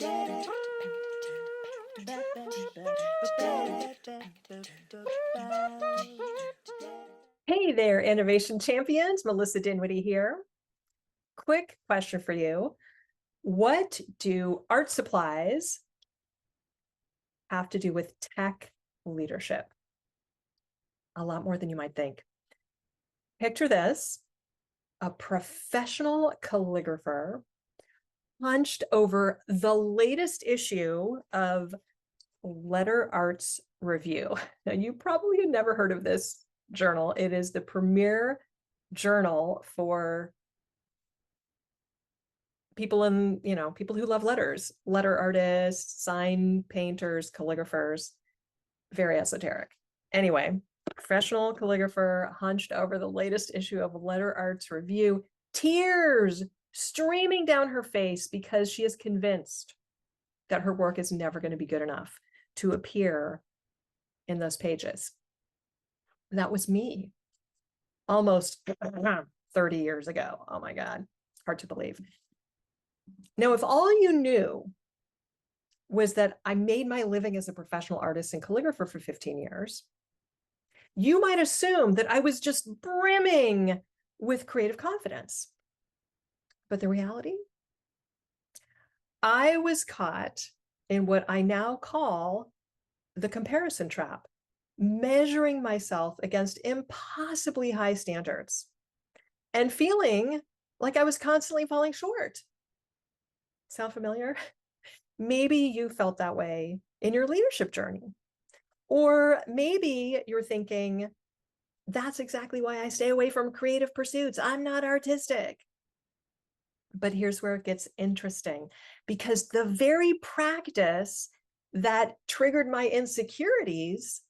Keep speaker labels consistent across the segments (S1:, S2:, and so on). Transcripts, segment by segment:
S1: Hey there, innovation champions. Melissa Dinwiddie here. Quick question for you. What do art supplies have to do with tech leadership? A lot more than you might think. Picture this: a professional calligrapher hunched over the latest issue of Letter Arts Review. Now, you probably have never heard of this journal. It is the premier journal for people people who love letters, letter artists, sign painters, calligraphers, very esoteric. Anyway, professional calligrapher hunched over the latest issue of Letter Arts Review, tears streaming down her face because she is convinced that her work is never going to be good enough to appear in those pages. That was me almost 30 years ago. Oh my God, hard to believe. Now, if all you knew was that I made my living as a professional artist and calligrapher for 15 years, you might assume that I was just brimming with creative confidence. But the reality, I was caught in what I now call the comparison trap, measuring myself against impossibly high standards and feeling like I was constantly falling short. Sound familiar? Maybe you felt that way in your leadership journey. Or maybe you're thinking, that's exactly why I stay away from creative pursuits. I'm not artistic. But here's where it gets interesting, because the very practice that triggered my insecurities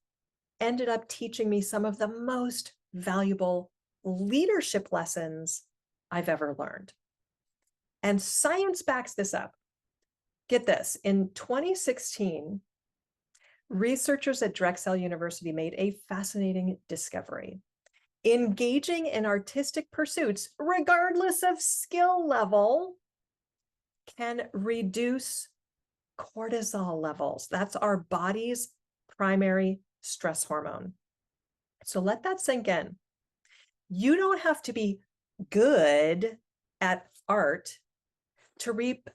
S1: ended up teaching me some of the most valuable leadership lessons I've ever learned. And science backs this up. Get this, in 2016, researchers at Drexel University made a fascinating discovery. Engaging in artistic pursuits, regardless of skill level, can reduce cortisol levels. That's our body's primary stress hormone. So let that sink in. You don't have to be good at art to reap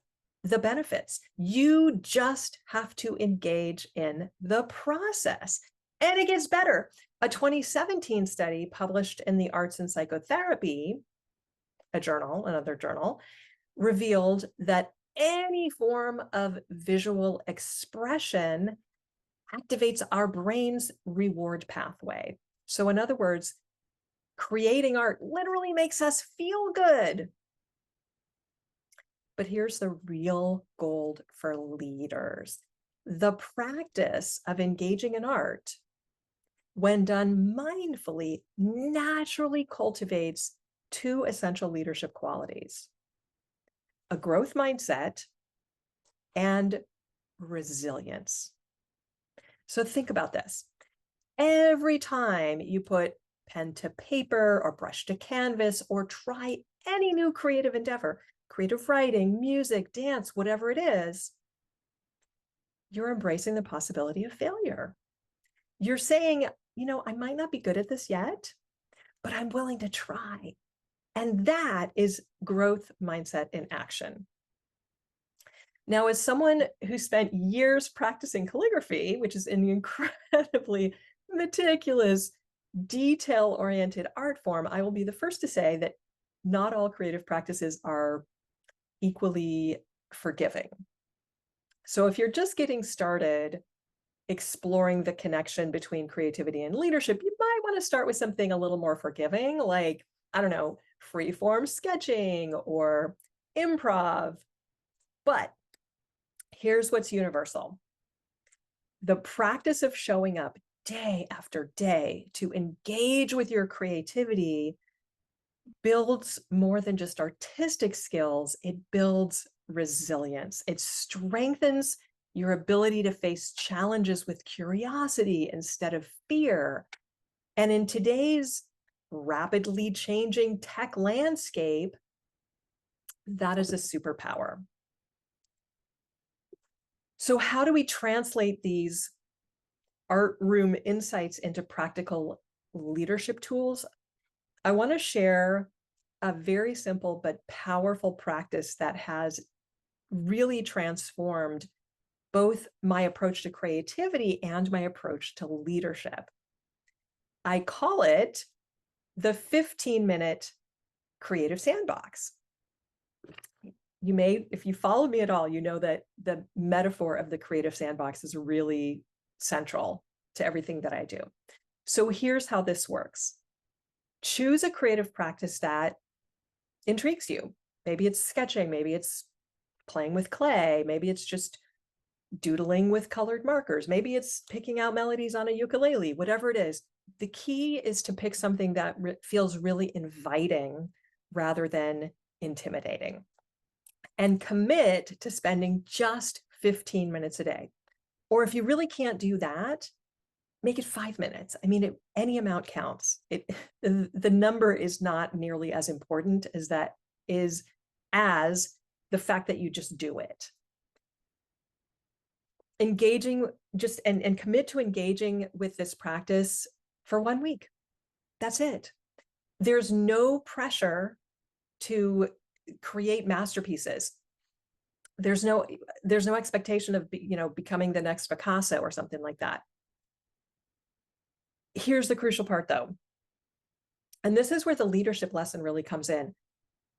S1: the benefits. You just have to engage in the process. And it gets better. A 2017 study published in the Arts and Psychotherapy, another journal, revealed that any form of visual expression activates our brain's reward pathway. So in other words, creating art literally makes us feel good. But here's the real gold for leaders. The practice of engaging in art, when done mindfully, naturally cultivates two essential leadership qualities: a growth mindset and resilience. So think about this. Every time you put pen to paper or brush to canvas or try any new creative endeavor, creative writing, music, dance, whatever it is, you're embracing the possibility of failure. You're saying, I might not be good at this yet, but I'm willing to try. And that is growth mindset in action. Now, as someone who spent years practicing calligraphy, which is an incredibly meticulous, detail-oriented art form, I will be the first to say that not all creative practices are equally forgiving. So if you're just getting started exploring the connection between creativity and leadership, you might want to start with something a little more forgiving, like, I don't know, free-form sketching or improv. But here's what's universal. The practice of showing up day after day to engage with your creativity builds more than just artistic skills. It builds resilience. It strengthens your ability to face challenges with curiosity instead of fear. And in today's rapidly changing tech landscape, that is a superpower. So how do we translate these art room insights into practical leadership tools? I want to share a very simple but powerful practice that has really transformed both my approach to creativity and my approach to leadership. I call it the 15-minute Creative Sandbox. You may, if you follow me at all, you know that the metaphor of the Creative Sandbox is really central to everything that I do. So here's how this works. Choose a creative practice that intrigues you. Maybe it's sketching, maybe it's playing with clay, maybe it's just doodling with colored markers, maybe it's picking out melodies on a ukulele, whatever it is. The key is to pick something that feels really inviting rather than intimidating, and commit to spending just 15 minutes a day. Or if you really can't do that, make it 5 minutes. I mean, any amount counts. The number is not nearly as important as the fact that you just do it. Engaging and commit to engaging with this practice for 1 week. That's it. There's no pressure to create masterpieces. There's no expectation of becoming the next Picasso or something like that. Here's the crucial part though, and this is where the leadership lesson really comes in.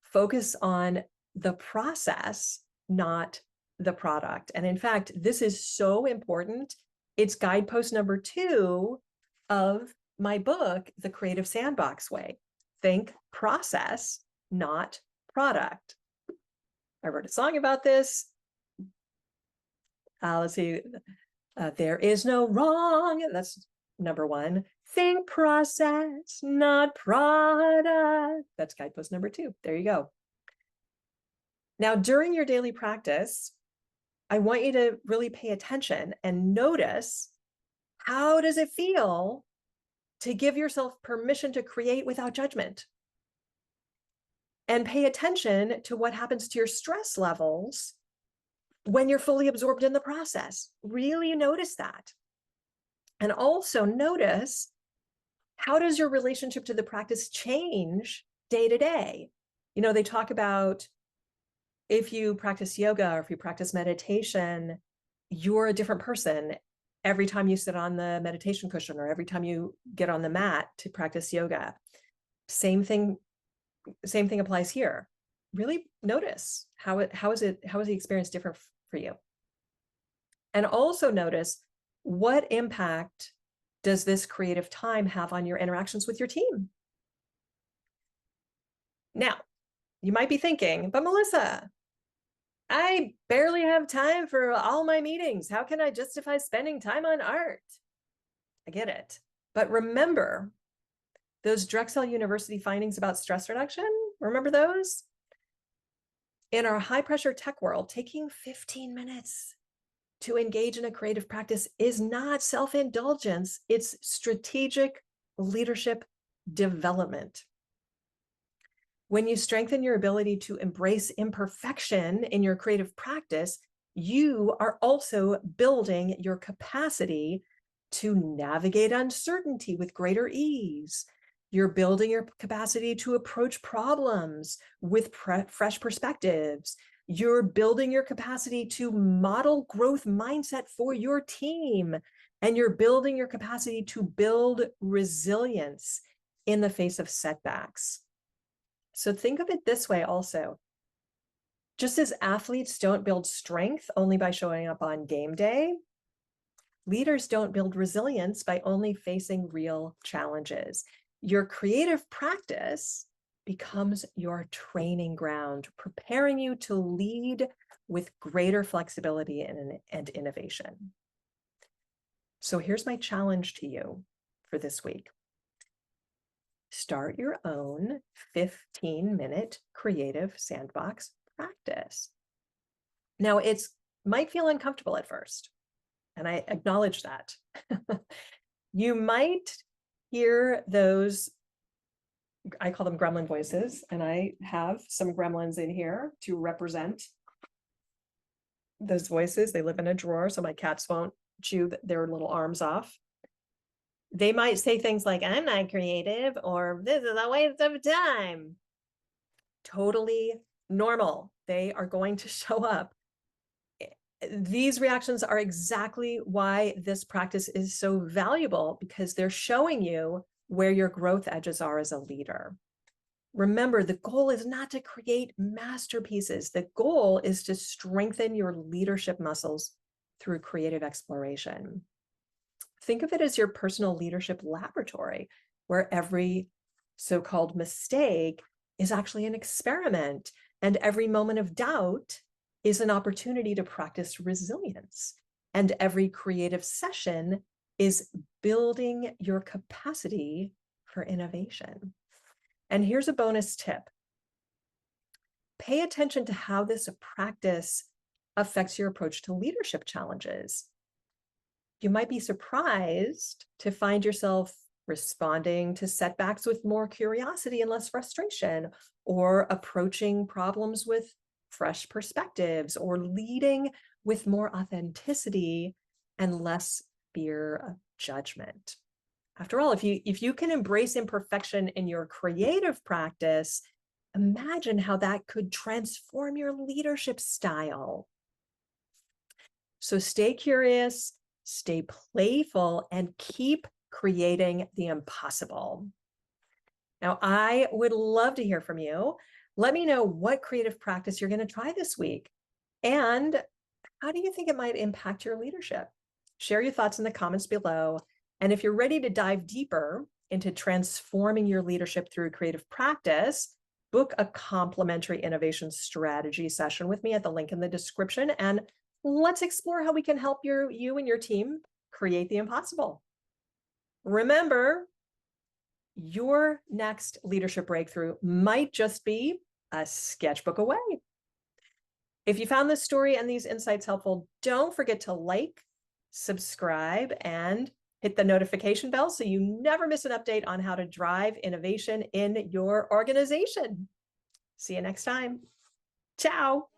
S1: Focus on the process, not the product. And in fact, this is so important. It's guidepost number 2 of my book, The Creative Sandbox Way. Think process, not product. I wrote a song about this. Let's see. There is no wrong. That's number 1. Think process, not product. That's guidepost number 2. There you go. Now, during your daily practice, I want you to really pay attention and notice, how does it feel to give yourself permission to create without judgment? And pay attention to what happens to your stress levels when you're fully absorbed in the process. Really notice that. And also notice, how does your relationship to the practice change day to day? They talk about, if you practice yoga or if you practice meditation, you're a different person every time you sit on the meditation cushion or every time you get on the mat to practice yoga. Same thing applies here. Really notice how is the experience different for you? And also notice, what impact does this creative time have on your interactions with your team? Now, you might be thinking, but Melissa, I barely have time for all my meetings. How can I justify spending time on art? I get it. But remember those Drexel University findings about stress reduction? Remember those? In our high pressure tech world, taking 15 minutes to engage in a creative practice is not self-indulgence. It's strategic leadership development. When you strengthen your ability to embrace imperfection in your creative practice, you are also building your capacity to navigate uncertainty with greater ease. You're building your capacity to approach problems with fresh perspectives. You're building your capacity to model growth mindset for your team. And you're building your capacity to build resilience in the face of setbacks. So think of it this way also. Just as athletes don't build strength only by showing up on game day, leaders don't build resilience by only facing real challenges. Your creative practice becomes your training ground, preparing you to lead with greater flexibility and innovation. So here's my challenge to you for this week. Start your own 15-minute Creative Sandbox practice. Now, it might feel uncomfortable at first, and I acknowledge that. You might hear those, I call them gremlin voices, and I have some gremlins in here to represent those voices, they live in a drawer, so my cats won't chew their little arms off. They might say things like, I'm not creative, or this is a waste of time. Totally normal. They are going to show up. These reactions are exactly why this practice is so valuable, because they're showing you where your growth edges are as a leader. Remember, the goal is not to create masterpieces. The goal is to strengthen your leadership muscles through creative exploration. Think of it as your personal leadership laboratory, where every so-called mistake is actually an experiment, and every moment of doubt is an opportunity to practice resilience. And every creative session is building your capacity for innovation. And here's a bonus tip. Pay attention to how this practice affects your approach to leadership challenges. You might be surprised to find yourself responding to setbacks with more curiosity and less frustration, or approaching problems with fresh perspectives, or leading with more authenticity and less fear of judgment. After all, if you can embrace imperfection in your creative practice, imagine how that could transform your leadership style. So stay curious, stay playful, and keep creating the impossible. Now, I would love to hear from you. Let me know what creative practice you're going to try this week, and how do you think it might impact your leadership? Share your thoughts in the comments below. And if you're ready to dive deeper into transforming your leadership through creative practice, book a complimentary innovation strategy session with me at the link in the description, and let's explore how we can help you and your team create the impossible. Remember, your next leadership breakthrough might just be a sketchbook away. If you found this story and these insights helpful, don't forget to like, subscribe, and hit the notification bell so you never miss an update on how to drive innovation in your organization. See you next time. Ciao.